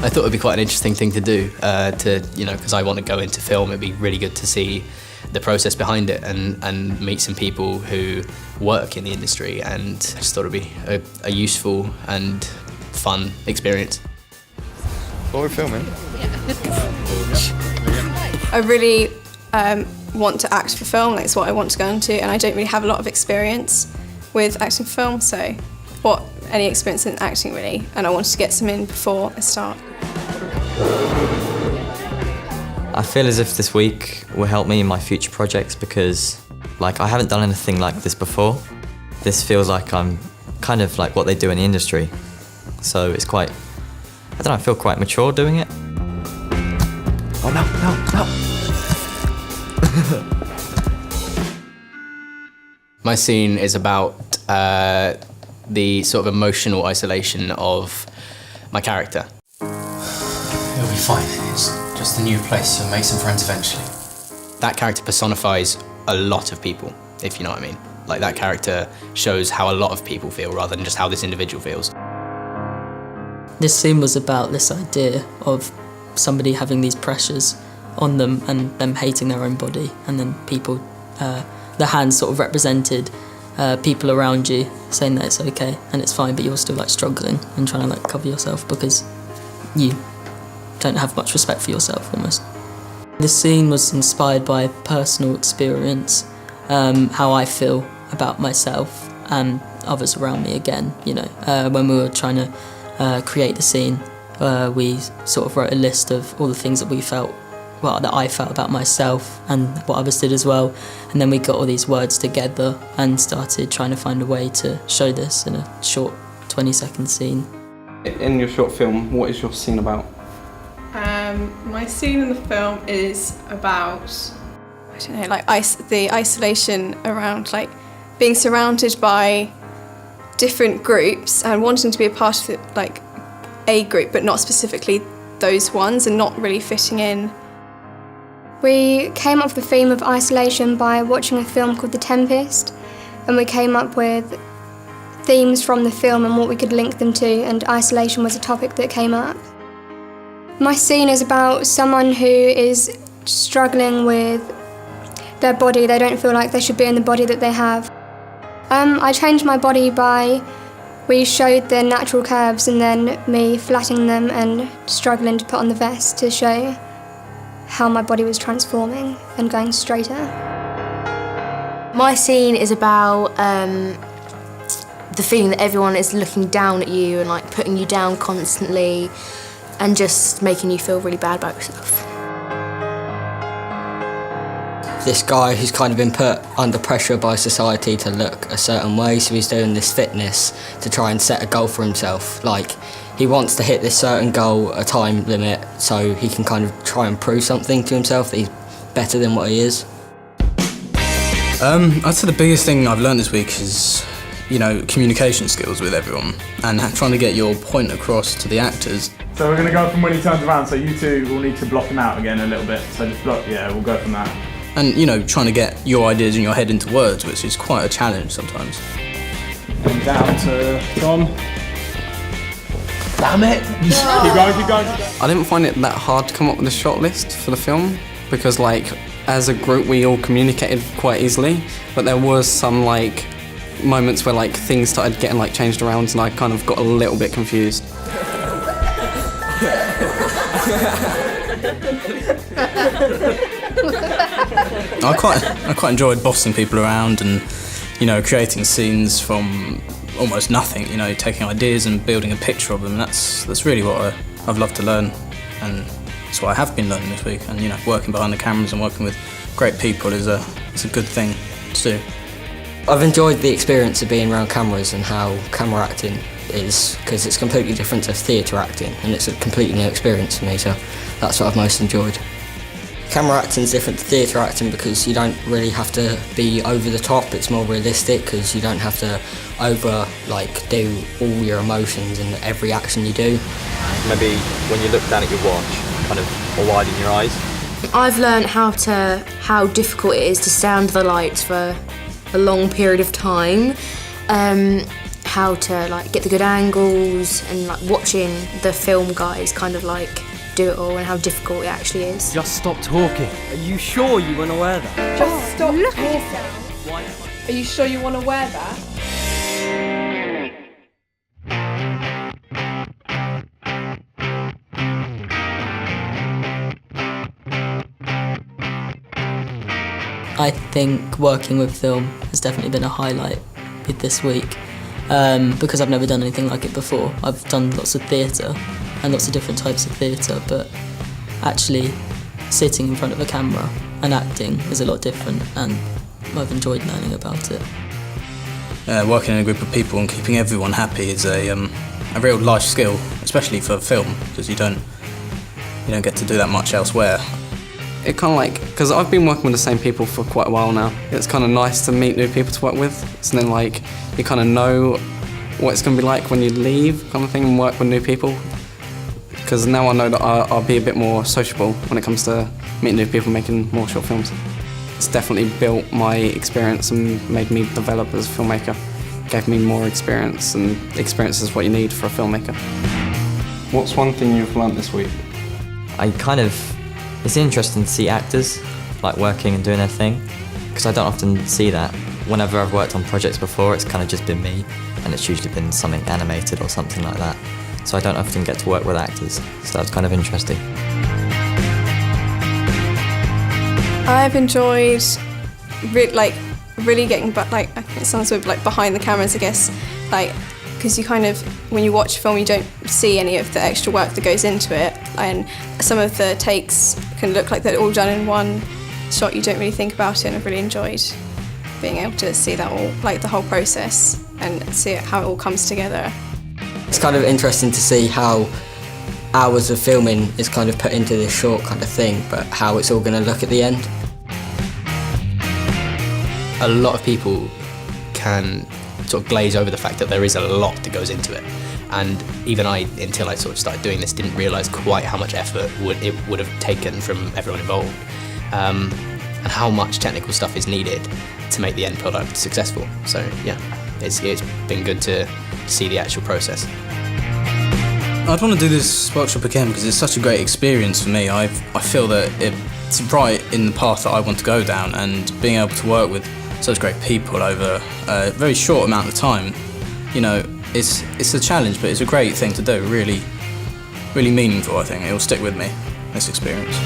I thought it'd be quite an interesting thing to do, because I want to go into film. It'd be really good to see the process behind it and meet some people who work in the industry, and I just thought it'd be a useful and fun experience. What we're filming? I really want to act for film, it's what I want to go into, and I don't really have a lot of experience with acting for film, so any experience in acting really, and I wanted to get some in before I start. I feel as if this week will help me in my future projects because I haven't done anything like this before. This feels like I'm kind of like what they do in the industry. So it's quite, I feel quite mature doing it. Oh no. My scene is about the sort of emotional isolation of my character. It'll be fine. It's just a new place. You'll make some friends eventually. That character personifies a lot of people, if you know what I mean. Like, that character shows how a lot of people feel rather than just how this individual feels. This scene was about this idea of somebody having these pressures on them and them hating their own body, and then people, the hands sort of represented people around you saying that it's okay and it's fine, but you're still struggling and trying to cover yourself because you don't have much respect for yourself almost. This scene was inspired by personal experience, how I feel about myself and others around me again, when we were trying to create the scene, we sort of wrote a list of all the things that that I felt about myself and what others did as well, and then we got all these words together and started trying to find a way to show this in a short 20-second scene. In your short film, what is your scene about? My scene in the film is about, the isolation around being surrounded by different groups and wanting to be a part of a group, but not specifically those ones, and not really fitting in. We came up with the theme of isolation by watching a film called The Tempest, and we came up with themes from the film and what we could link them to, and isolation was a topic that came up. My scene is about someone who is struggling with their body. They don't feel like they should be in the body that they have. I changed my body we showed the natural curves and then me flattening them and struggling to put on the vest to show how my body was transforming and going straighter. My scene is about the feeling that everyone is looking down at you and putting you down constantly and just making you feel really bad about yourself. This guy who's kind of been put under pressure by society to look a certain way, so he's doing this fitness to try and set a goal for himself. He wants to hit this certain goal, a time limit, so he can kind of try and prove something to himself that he's better than what he is. I'd say the biggest thing I've learned this week is, communication skills with everyone and trying to get your point across to the actors. So we're going to go from when he turns around, so you two will need to block him out again a little bit. So just block, we'll go from that. And, trying to get your ideas in your head into words, which is quite a challenge sometimes. And down to Tom. Damn it! Keep going. I didn't find it that hard to come up with a shot list for the film because, as a group, we all communicated quite easily. But there was some moments where things started getting changed around, and I kind of got a little bit confused. I quite enjoyed bossing people around and, creating scenes from almost nothing, taking ideas and building a picture of them. That's really what I've loved to learn, and that's what I have been learning this week. And, working behind the cameras and working with great people is a good thing to do. I've enjoyed the experience of being around cameras and how camera acting is, because it's completely different to theatre acting, and it's a completely new experience for me, so that's what I've most enjoyed. Camera acting is different to theatre acting because you don't really have to be over the top. It's more realistic because you don't have to do all your emotions in every action you do. Maybe when you look down at your watch, kind of widen your eyes. I've learned how difficult it is to stay under the lights for a long period of time. how to like get the good angles, and like watching the film guys kind of like do it all and how difficult it actually is. Just stop talking. Are you sure you want to wear that? Just stop Look talking. at yourself. Are you sure you want to wear that? I think working with film has definitely been a highlight with this week because I've never done anything like it before. I've done lots of theatre and lots of different types of theatre, but actually sitting in front of a camera and acting is a lot different, and I've enjoyed learning about it. Working in a group of people and keeping everyone happy is a real life skill, especially for film, because you don't get to do that much elsewhere. It kind of like, because I've been working with the same people for quite a while now, it's kind of nice to meet new people to work with. So then like, you kind of know what it's going to be like when you leave kind of thing and work with new people. Because now I know that I'll be a bit more sociable when it comes to meeting new people, making more short films. It's definitely built my experience and made me develop as a filmmaker. Gave me more experience, and experience is what you need for a filmmaker. What's one thing you've learnt this week? It's interesting to see actors like working and doing their thing, because I don't often see that. Whenever I've worked on projects before, it's kind of just been me, and it's usually been something animated or something like that. So I don't often get to work with actors, so that's kind of interesting. I've enjoyed really getting it sounds sort of like behind the cameras, I guess, like because you kind of, when you watch film, you don't see any of the extra work that goes into it, and some of the takes can look like they're all done in one shot. You don't really think about it, and I've really enjoyed being able to see that all, like the whole process, and see how it all comes together. It's kind of interesting to see how hours of filming is kind of put into this short kind of thing, but how it's all going to look at the end. A lot of people can sort of glaze over the fact that there is a lot that goes into it, and even I, until I sort of started doing this, didn't realise quite how much effort it would have taken from everyone involved, and how much technical stuff is needed to make the end product successful. So yeah, it's been good to see the actual process. I'd want to do this workshop again because it's such a great experience for me. I feel that it's right in the path that I want to go down, and being able to work with such great people over a very short amount of time, it's a challenge, but it's a great thing to do. Really, really meaningful. I think it will stick with me, this experience.